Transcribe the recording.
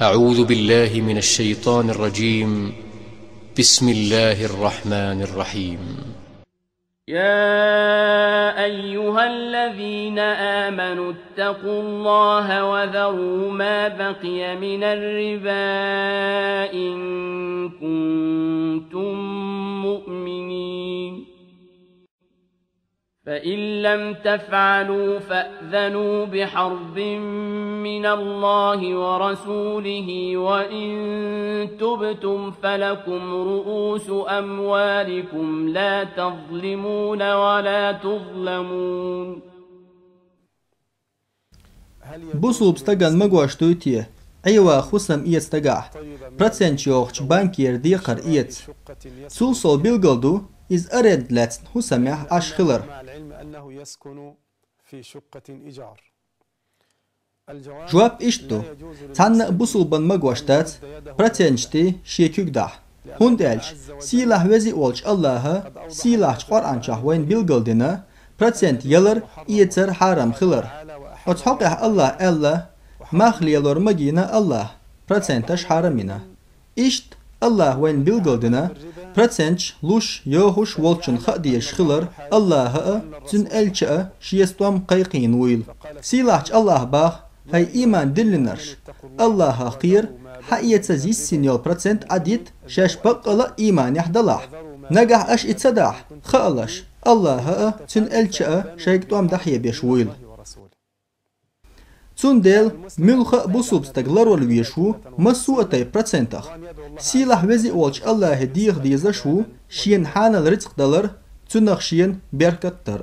أعوذ بالله من الشيطان الرجيم. بسم الله الرحمن الرحيم. يا أيها الذين آمنوا اتقوا الله وذروا ما بقي من الربا إن كنتم مؤمنين فإن لم تفعلوا فأذنوا بحرب من الله ورسوله وإن تبتم فلكم رؤوس أموالكم لا تظلمون ولا تظلمون. بوصل بستقان مقواش تويتيه أيوة خصم إيت استقاح براتسنش يوخش بانكير ديقر إيت سولسول بيلغلدو إز أرد لاتن حسمه أشخلر جواب إشتو تان بوصل بان مقواشتات براتسنشتي شيكيك داح هندالش سيلاح وزي أولش الله سيلاح قرآن شهوين بيلغلدنا براتسنت يلر إيتر حرام خلر أتحقق الله مخليلور مجينا الله براتسنتش حرامنا إشت الله وين بيلغلدنا براتسنش لوش يوهوش والشن خديش خلر الله تن ألشأ شيستوام قيقين ويل سيلاحش الله باخ هاي إيمان دلنرش الله خير حقيقة زي سينيول براتسنت عديد شاش بقلا إيمان يحدلاح نجح أش إتصداح خالش الله تن ألشأ شايكتوام دحية بيشويل تندل ملخ بوسوبستك لرول ويشو مسوءتي براتسنتخ سيلاح وزي أولش الله ديغ ديزشو شين حان الرزق دلر تنخ شين بيركتر